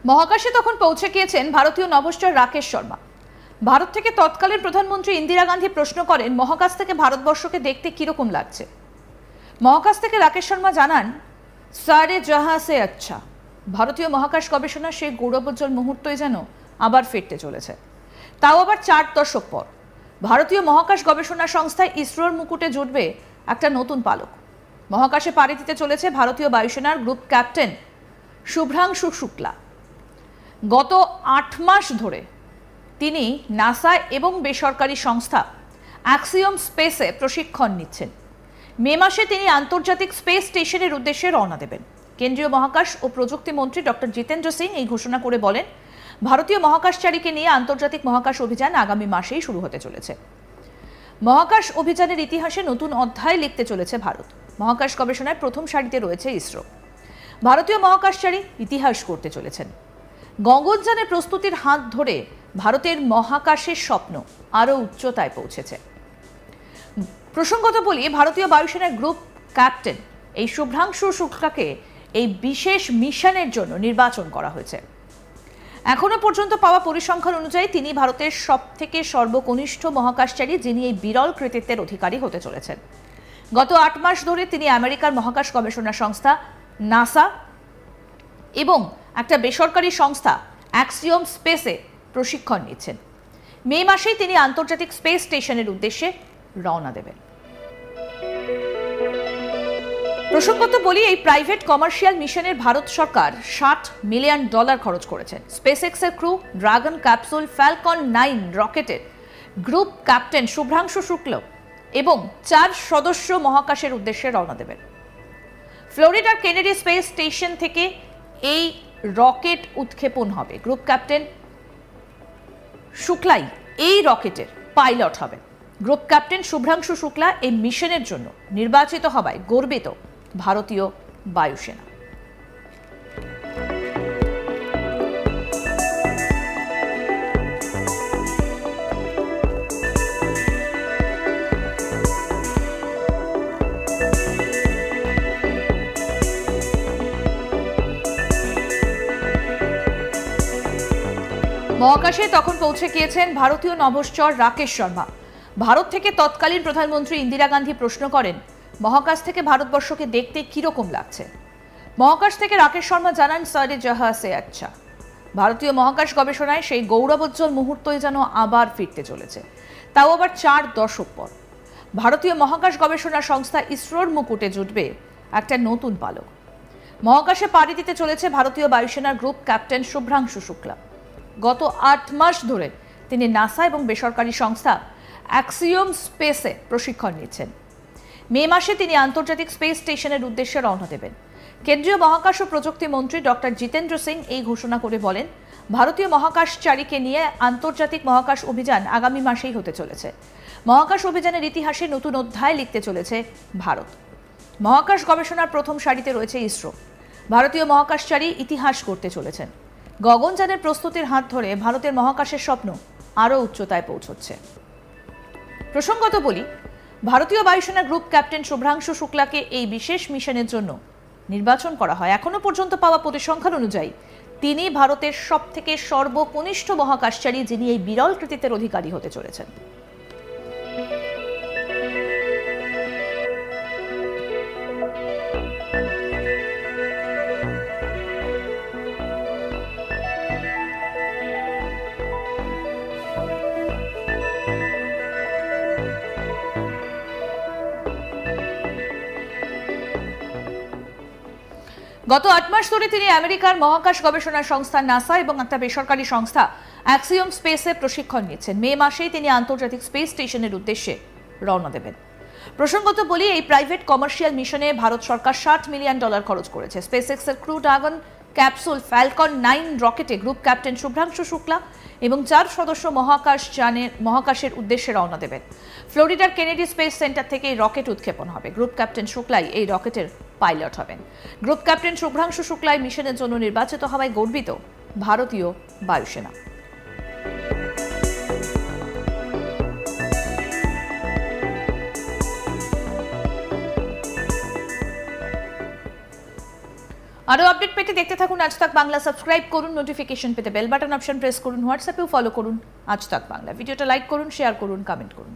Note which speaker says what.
Speaker 1: মহাকাশে তখন পৌঁছে গিয়েছেন ভারতীয় নভশ্চর রাকেশ শর্মা। ভারত থেকে তৎকালীন প্রধানমন্ত্রী ইন্দিরা গান্ধী প্রশ্ন করেন, মহাকাশ থেকে ভারতবর্ষকে দেখতে কিরকম লাগছে। মহাকাশ থেকে রাকেশ শর্মা জানান, সারে জাহাঁ সে আচ্ছা। ভারতীয় মহাকাশ গবেষণার সেই গৌরবোজ্জ্বল মুহূর্তই যেন আবার ফিরতে চলেছে, তাও আবার 4 দশক পর। ভারতীয় মহাকাশ গবেষণা সংস্থা ইসরোর মুকুটে জুটবে একটা নতুন পালক। মহাকাশে পাড়ি দিতে চলেছে ভারতীয় বায়ুসেনার গ্রুপ ক্যাপ্টেন শুভ্রাংশু শুক্লা। গত 8 মাস ধরে তিনি নাসা এবং বেসরকারি সংস্থা অ্যাক্সিওম স্পেসে প্রশিক্ষণ নিচ্ছেন। মে মাসে তিনি আন্তর্জাতিক স্পেস স্টেশনের উদ্দেশ্যে রওনা দেবেন। কেন্দ্রীয় মহাকাশ ও প্রযুক্তি মন্ত্রী ডক্টর জিতেন্দ্র সিং এই ঘোষণা করে বলেন, ভারতীয় মহাকাশচারীকে নিয়ে আন্তর্জাতিক মহাকাশ অভিযান আগামী মাসেই শুরু হতে চলেছে। মহাকাশ অভিযানের ইতিহাসে নতুন অধ্যায় লিখতে চলেছে ভারত। মহাকাশ গবেষণায় প্রথম সারিতে রয়েছে ইসরো। ভারতীয় মহাকাশচারী ইতিহাস করতে চলেছেন। গগনযানের প্রস্তুতির হাত ধরে ভারতের মহাকাশের স্বপ্ন আরও উচ্চতায় পৌঁছেছে। প্রসঙ্গত বলি, ভারতীয় বায়ুসেনার গ্রুপ ক্যাপ্টেন এই শুভ্রাংশু শুক্লাকে এই বিশেষ মিশনের জন্য নির্বাচন করা হয়েছে। এখনো পর্যন্ত পাওয়া পরিসংখ্যান অনুযায়ী তিনি ভারতের সবথেকে সর্বকনিষ্ঠ মহাকাশচারী, যিনি এই বিরল কৃতিত্বের অধিকারী হতে চলেছেন। গত 8 মাস ধরে তিনি আমেরিকার মহাকাশ গবেষণা সংস্থা নাসা এবং একটা বেসরকারি সংস্থা অ্যাক্সিওম স্পেসে প্রশিক্ষণ নিচ্ছেন। মে মাসেই তিনি আন্তর্জাতিক স্পেস স্টেশনের উদ্দেশ্যে রওনা দেবেন। প্রসঙ্গত বলি, এই প্রাইভেট কমার্শিয়াল মিশনের ভারত সরকার $60 মিলিয়ন খরচ করেছেন। স্পেসএক্সের ক্রু ড্রাগন ক্যাপসুল ফ্যালকন 9 রকেটের গ্রুপ ক্যাপ্টেন শুভ্রাংশু শুক্ল এবং 4 সদস্য মহাকাশের উদ্দেশ্যে রওনা দেবেন। ফ্লোরিডার কেনেডি স্পেস স্টেশন থেকে এই রকেট উৎক্ষেপণ হবে। গ্রুপ ক্যাপ্টেন শুক্লাই এই রকেটের পাইলট হবেন। গ্রুপ ক্যাপ্টেন শুভ্রাংশু শুক্লা এই মিশনের জন্য নির্বাচিত হওয়ায় গর্বিত ভারতীয় বায়ুসেনা। মহাকাশে তখন পৌঁছে গিয়েছেন ভারতীয় নভশ্চর রাকেশ শর্মা। ভারত থেকে তৎকালীন প্রধানমন্ত্রী ইন্দিরা গান্ধী প্রশ্ন করেন, মহাকাশ থেকে ভারতবর্ষকে দেখতে কিরকম লাগছে। মহাকাশ থেকে রাকেশ শর্মা জানান, সারে জাহাঁ সে আচ্ছা। ভারতীয় মহাকাশ গবেষণায় সেই গৌরবোজ্জ্বল মুহূর্তই যেন আবার ফিরতে চলেছে, তাও আবার 4 দশক পর। ভারতীয় মহাকাশ গবেষণা সংস্থা ইসরোর মুকুটে জুটবে একটা নতুন পালক। মহাকাশে পাড়ি দিতে চলেছে ভারতীয় বায়ুসেনার গ্রুপ ক্যাপ্টেন শুভ্রাংশু শুক্লা। গত 8 মাস ধরে তিনি নাসা এবং বেসরকারি সংস্থা অ্যাক্সিওম স্পেসে প্রশিক্ষণ নিচ্ছেন। মে মাসে তিনি আন্তর্জাতিক স্পেস স্টেশনের উদ্দেশ্যে রওনা দেবেন। কেন্দ্রীয় মহাকাশ ও প্রযুক্তি মন্ত্রী ডক্টর জিতেন্দ্র সিং এই ঘোষণা করে বলেন, ভারতীয় মহাকাশচারীকে নিয়ে আন্তর্জাতিক মহাকাশ অভিযান আগামী মাসেই হতে চলেছে। মহাকাশ অভিযানের ইতিহাসে নতুন অধ্যায় লিখতে চলেছে ভারত। মহাকাশ গবেষণার প্রথম সারিতে রয়েছে ইসরো। ভারতীয় মহাকাশচারী ইতিহাস করতে চলেছেন। গগনযানের প্রস্তুতির হাত ধরে ভারতের মহাকাশের স্বপ্ন আরও উচ্চতায় পৌঁছচ্ছে। প্রসঙ্গত বলি, ভারতীয় বায়ুসেনা গ্রুপ ক্যাপ্টেন শুভ্রাংশু শুক্লাকে এই বিশেষ মিশনের জন্য নির্বাচন করা হয়। এখনো পর্যন্ত পাওয়া পরিসংখ্যান অনুযায়ী তিনি ভারতের সবথেকে সর্বকনিষ্ঠ মহাকাশচারী, যিনি এই বিরল কৃতিত্বের অধিকারী হতে চলেছেন। গত 8 মাস ধরে তিনি আমেরিকার মহাকাশ গবেষণা সংস্থা নাসা এবং একটা বেসরকারি সংস্থা অ্যাক্সিওম স্পেসে প্রশিক্ষণ নিচ্ছেন। মে মাসেই তিনি আন্তর্জাতিক স্পেস স্টেশনের উদ্দেশ্যে রওনা দেবেন। প্রসঙ্গত বলি, এই প্রাইভেট কমার্শিয়াল মিশনে ভারত সরকার $60 মিলিয়ন খরচ করেছে। স্পেসএক্সের ক্রু ড্রাগন ক্যাপসুল ফ্যালকন 9 রকেটে গ্রুপ ক্যাপ্টেন শুভ্রাংশু শুক্লা এবং 4 সদস্য মহাকাশের উদ্দেশ্যে রওনা দেবেন। ফ্লোরিডার কেনেডি স্পেস সেন্টার থেকে এই রকেট উৎক্ষেপণ হবে। গ্রুপ ক্যাপ্টেন শুক্লাই এই রকেটের পাইলট হবেন। গ্রুপ ক্যাপ্টেন শুভ্রাংশু শুক্লাই মিশনের জন্য নির্বাচিত হওয়ায় গর্বিত ভারতীয় বায়ুসেনা। আরো আপডেট পেতে দেখতে থাকুন আজ তাক বাংলা। সাবস্ক্রাইব করুন, নোটিফিকেশন পেতে বেল বাটন অপশন প্রেস করুন, হোয়াটসঅ্যাপেও ফলো করুন আজ তাক বাংলা। ভিডিওটা লাইক করুন, শেয়ার করুন, কমেন্ট করুন।